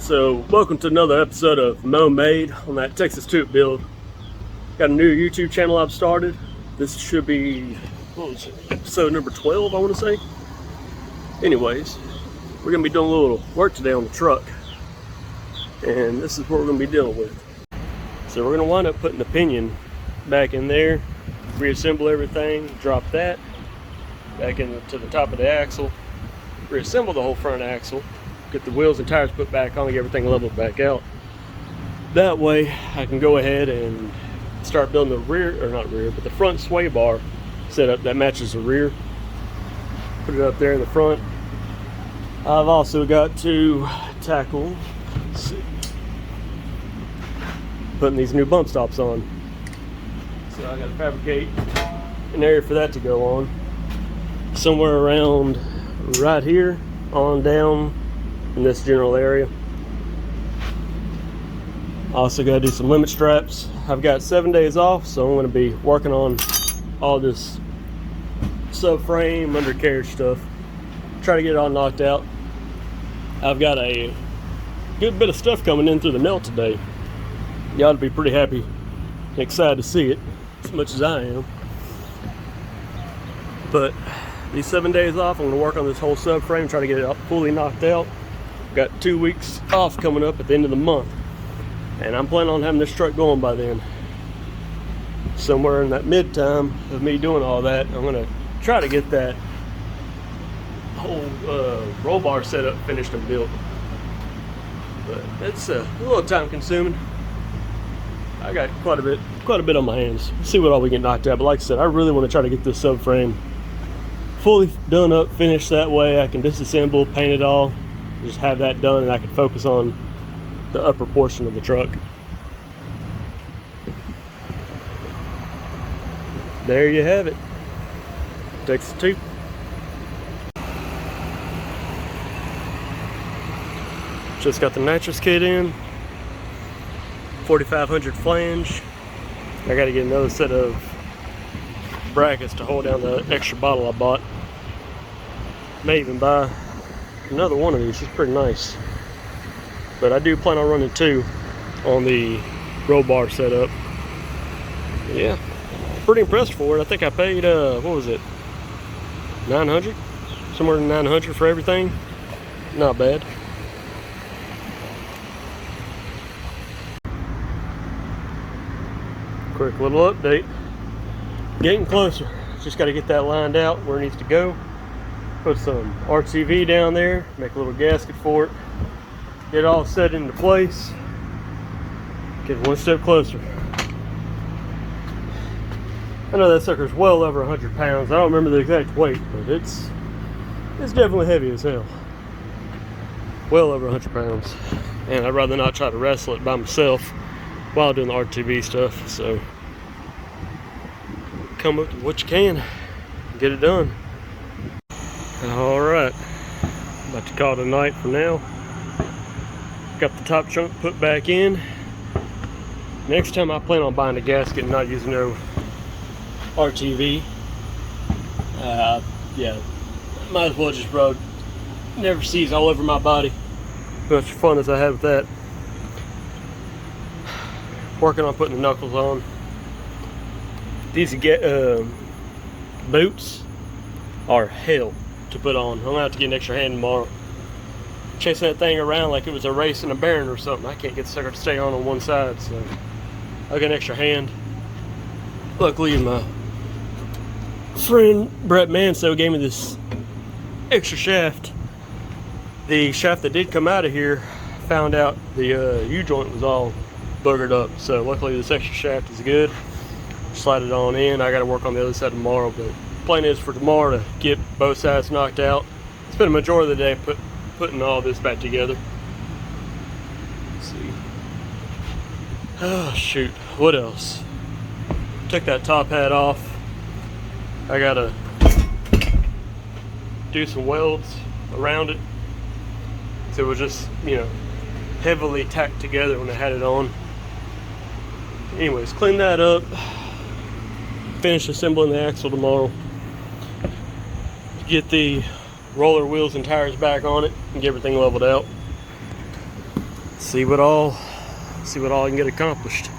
So, welcome to another episode of Mo Made on that Texas Toot build. Got a new YouTube channel I've started. This should be, what was it, episode number 12, I want to say. Anyways, we're going to be doing a little work today on the truck. And this is what we're going to be dealing with. So we're going to wind up putting the pinion back in there, reassemble everything, drop that back into the top of the axle, reassemble the whole front axle, get the wheels and tires put back on, get everything leveled back out. That way I can go ahead and start building the rear, or not rear, but the front sway bar setup that matches the rear. Put it up there in the front. I've also got to tackle, let's see, putting these new bump stops on. So I gotta fabricate an area for that to go on. Somewhere around right here on down in this general area. Also got to do some limit straps. I've got 7 days off, so I'm going to be working on all this subframe, undercarriage stuff. Try to get it all knocked out. I've got a good bit of stuff coming in through the mail today. You ought to be pretty happy and excited to see it, as much as I am. But these 7 days off, I'm going to work on this whole subframe, try to get it fully knocked out. Got 2 weeks off coming up at the end of the month, and I'm planning on having this truck going by then. Somewhere in that mid time of me doing all that, I'm going to try to get that whole roll bar setup finished and built. But it's a little time consuming. I got quite a bit on my hands. See what all we get knocked out. But like I said, I really want to try to get this subframe fully done up, finished. That way I can disassemble, paint it all, just have that done, and I can focus on the upper portion of the truck. There you have it. Texas Toot. Just got the nitrous kit in. 4500 flange. I got to get another set of brackets to hold down the extra bottle I bought. May even buy another one of these. It's pretty nice. But I do plan on running 2 on the roll bar setup. Yeah, pretty impressed for it. I think I paid what was it, 900, somewhere in 900 for everything. Not bad. Quick little update. Getting closer. Just got to get that lined out where it needs to go. Put some RTV down there, make a little gasket for it, get it all set into place, get one step closer. I know that sucker's well over 100 pounds. I don't remember the exact weight, but it's definitely heavy as hell. Well over 100 pounds. And I'd rather not try to wrestle it by myself while doing the RTV stuff, so come up with what you can, get it done. Alright, about to call it a night for now. Got the top chunk put back in. Next time I plan on buying a gasket and not using no RTV. Yeah, might as well just rub never seize all over my body. As much fun as I had with that. Working on putting the knuckles on. These boots are hell to put on. I'm gonna have to get an extra hand tomorrow. Chasing that thing around like it was a race in a barren or something. I can't get the sucker to stay on one side, so I got an extra hand. Luckily, my friend Brett Manso gave me this extra shaft. The shaft that did come out of here, found out the U-joint was all buggered up, so luckily this extra shaft is good. Slide it on in. I got to work on the other side tomorrow, but plan is for tomorrow to get both sides knocked out. Spend a majority of the day putting all this back together. Let's see. Oh shoot, what else? Took that top hat off. I gotta do some welds around it, so it was just, you know, heavily tacked together when I had it on. Anyways, clean that up, finish assembling the axle tomorrow, get the roller wheels and tires back on it, and get everything leveled out. see what all I can get accomplished.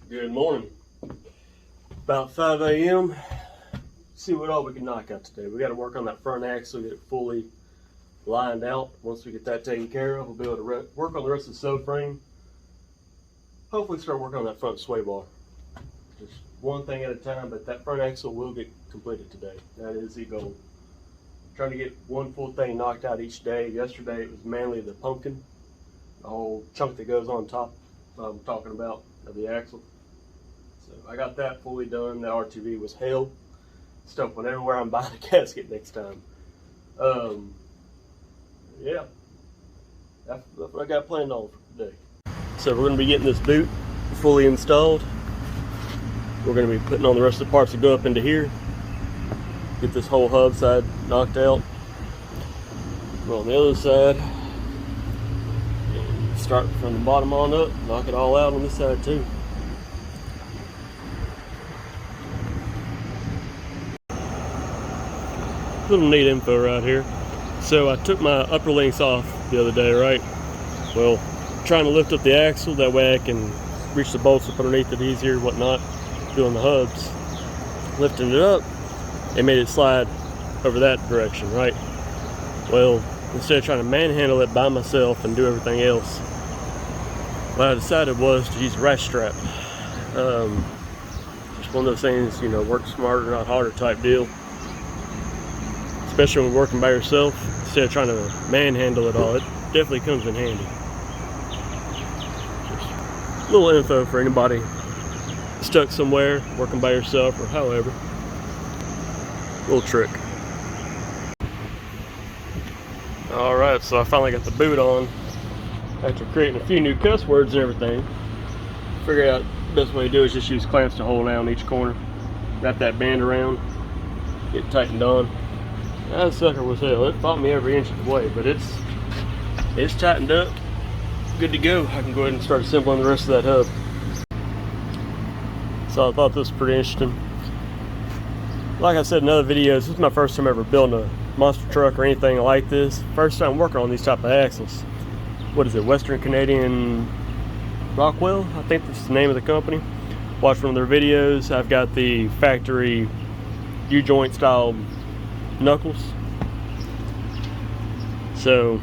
Good morning. About 5 a.m. See what all we can knock out today. We got to work on that front axle, get it fully lined out. Once we get that taken care of, we'll be able to work on the rest of the subframe. Hopefully start working on that front sway bar. Just one thing at a time, but that front axle will get completed today. That is the goal. Trying to get one full thing knocked out each day. Yesterday it was mainly the pumpkin, the whole chunk that goes on top I'm talking about of the axle. So I got that fully done. The RTV was hell. Stuff went everywhere. I'm buying a gasket next time. Yeah, that's what I got planned on for today. So we're going to be getting this boot fully installed. We're going to be putting on the rest of the parts that go up into here. Get this whole hub side knocked out. Go on the other side. And start from the bottom on up. Knock it all out on this side too. Little neat info right here. So I took my upper links off the other day, right? Well, trying to lift up the axle, that way I can reach the bolts up underneath it easier and whatnot, doing the hubs. Lifting it up, it made it slide over that direction, right? Well, instead of trying to manhandle it by myself and do everything else, what I decided was to use a ratchet strap. Just one of those things, you know, work smarter, not harder type deal. Especially when working by yourself, instead of trying to manhandle it all, it definitely comes in handy. Just a little info for anybody stuck somewhere, working by yourself or however. Little trick. Alright, so I finally got the boot on after creating a few new cuss words and everything. Figured out the best way to do is just use clamps to hold down each corner. Wrap that band around, get it tightened on. That sucker was hell. It fought me every inch of the way, but it's tightened up, good to go. I can go ahead and start assembling the rest of that hub. So I thought this was pretty interesting. Like I said in other videos, this is my first time ever building a monster truck or anything like this. First time working on these type of axles. What is it, Western Canadian Rockwell? I think that's the name of the company. Watched one of their videos. I've got the factory U-joint style knuckles. So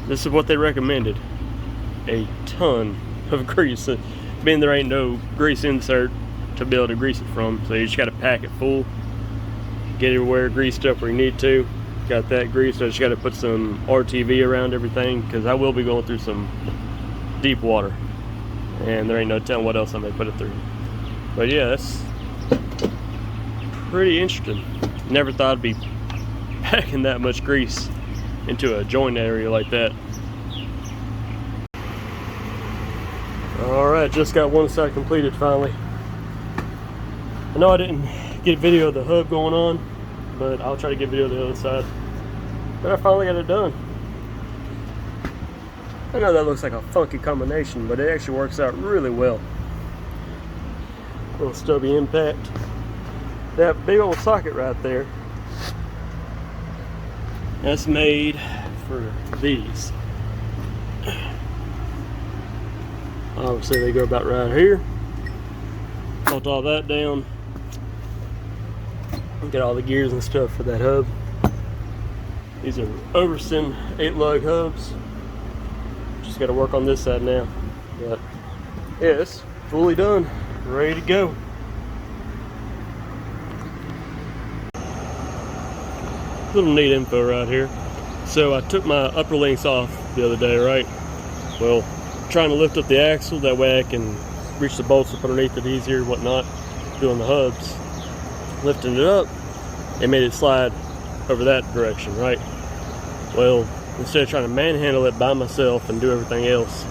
this is what they recommended. A ton of grease. Being there ain't no grease insert to be able to grease it from, so you just got to pack it full. Get everywhere greased up where you need to. Got that greased. I just got to put some RTV around everything because I will be going through some deep water, and there ain't no telling what else I may put it through. But yeah, that's pretty interesting. Never thought I'd be packing that much grease into a joint area like that. Alright, just got one side completed finally. I know I didn't get video of the hub going on, but I'll try to get video of the other side. But I finally got it done. I know that looks like a funky combination, but it actually works out really well. Little stubby impact. That big old socket right there, that's made for these. Obviously they go about right here. Bolt all that down. Get all the gears and stuff for that hub. These are Overson 8-lug hubs. Just got to work on this side now. But yeah, it's fully done, ready to go. Little neat info right here. So I took my upper links off the other day, right? Well, trying to lift up the axle, that way I can reach the bolts up underneath it easier and whatnot, doing the hubs. Lifting it up, it made it slide over that direction, right? Well, instead of trying to manhandle it by myself and do everything else,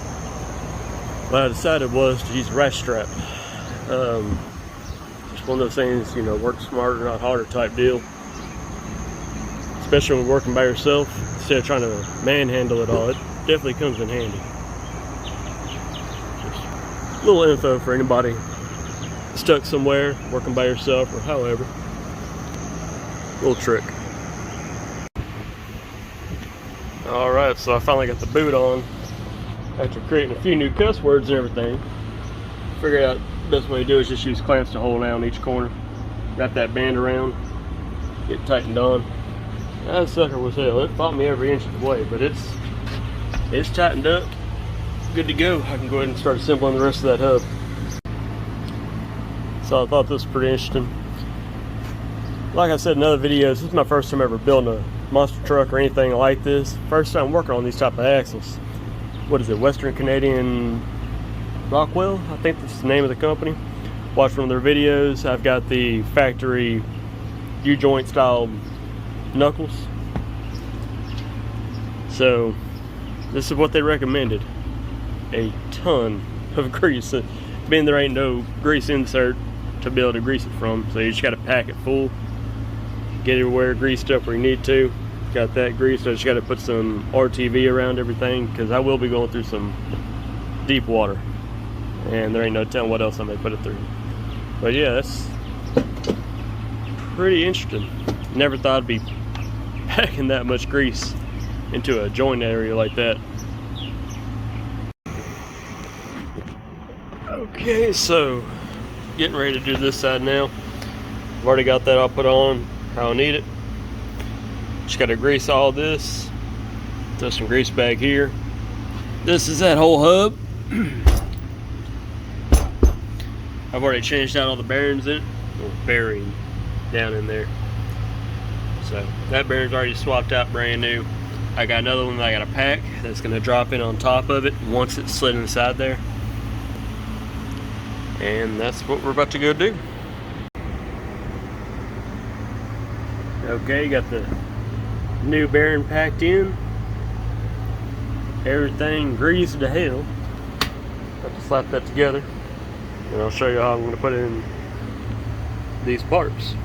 what I decided was to use a ratchet strap. Just one of those things, you know, work smarter, not harder type deal. Especially when working by yourself, instead of trying to manhandle it all, it definitely comes in handy. Just a little info for anybody stuck somewhere, working by yourself, or however. Little trick. Alright, so I finally got the boot on after creating a few new cuss words and everything. Figured out the best way to do it is just use clamps to hold down each corner. Wrap that band around, get it tightened on. That sucker was hell. It fought me every inch of the way, but it's tightened up. Good to go. I can go ahead and start assembling the rest of that hub. So I thought this was pretty interesting. Like I said in other videos, this is my first time ever building a monster truck or anything like this. First time working on these type of axles. What is it, Western Canadian Rockwell? I think that's the name of the company. Watched one of their videos. I've got the factory U-joint style knuckles. So this is what they recommended. A ton of grease. Being there ain't no grease insert to be able to grease it from, so you just got to pack it full. Get everywhere greased up where you need to. Got that greased. I just got to put some RTV around everything because I will be going through some deep water, and there ain't no telling what else I may put it through. But yeah, that's pretty interesting. Never thought I'd be packing that much grease into a joint area like that. Okay, so getting ready to do this side now. I've already got that all put on how I need it. Just got to grease all this. Throw some grease back here. This is that whole hub. I've already changed out all the bearings in it. Or bearing down in there. So that bearing's already swapped out brand new. I got another one that I got to pack that's going to drop in on top of it once it's slid inside there. And that's what we're about to go do. Okay, got the new bearing packed in. Everything greased to hell. Got to slap that together. And I'll show you how I'm going to put in these parts.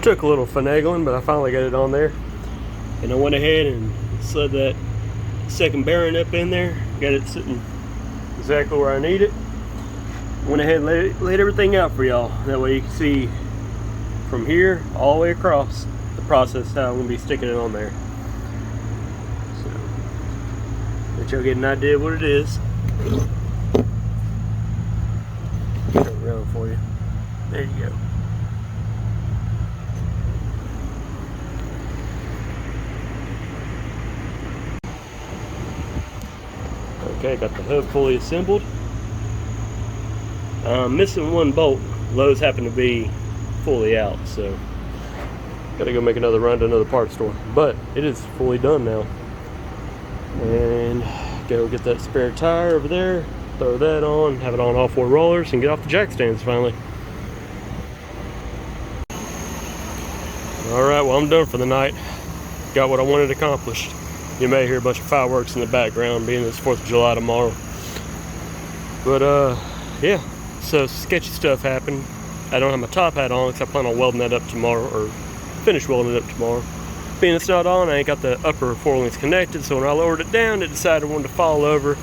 Took a little finagling, but I finally got it on there. And I went ahead and slid that second bearing up in there. Got it sitting exactly where I need it. Went ahead and laid everything out for y'all. That way you can see from here all the way across the process how I'm going to be sticking it on there. So, let y'all get an idea of what it is. Get it around for you. There you go. Okay, got the hub fully assembled. Missing one bolt. Lowe's happened to be fully out, so gotta go make another run to another parts store. But it is fully done now. And go get that spare tire over there, throw that on, have it on all four rollers, and get off the jack stands finally. Alright, well, I'm done for the night. Got what I wanted accomplished. You may hear a bunch of fireworks in the background, being it's 4th of July tomorrow. But yeah, so sketchy stuff happened. I don't have my top hat on because I plan on welding that up tomorrow, or finish welding it up tomorrow. Being it's not on, I ain't got the upper four links connected, so when I lowered it down, it decided it wanted to fall over.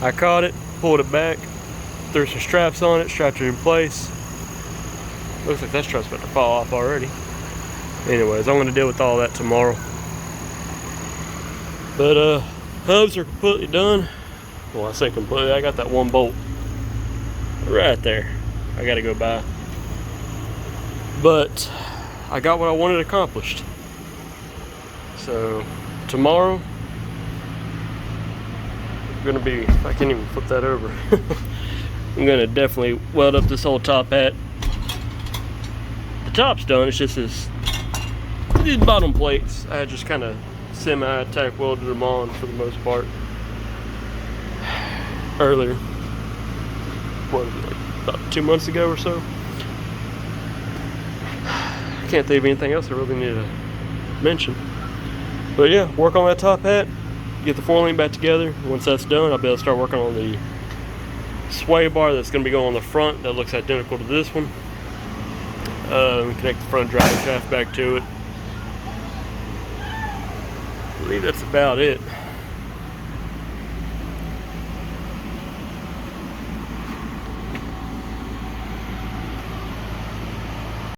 I caught it, pulled it back, threw some straps on it, strapped it in place. Looks like that strap's about to fall off already. Anyways, I'm going to deal with all that tomorrow. But hubs are completely done. Well, I say completely, I got that one bolt right there I gotta go by. But I got what I wanted accomplished. So tomorrow I'm gonna be, I can't even flip that over. I'm gonna definitely weld up this whole top hat. The top's done, it's just these bottom plates. I just kind of semi-tack welded them on for the most part earlier. What, like about 2 months ago or so. Can't think of anything else I really need to mention. But yeah, work on that top hat, get the four link back together. Once that's done, I'll be able to start working on the sway bar that's going to be going on the front that looks identical to this one. Connect the front drive shaft back to it. I believe that's about it.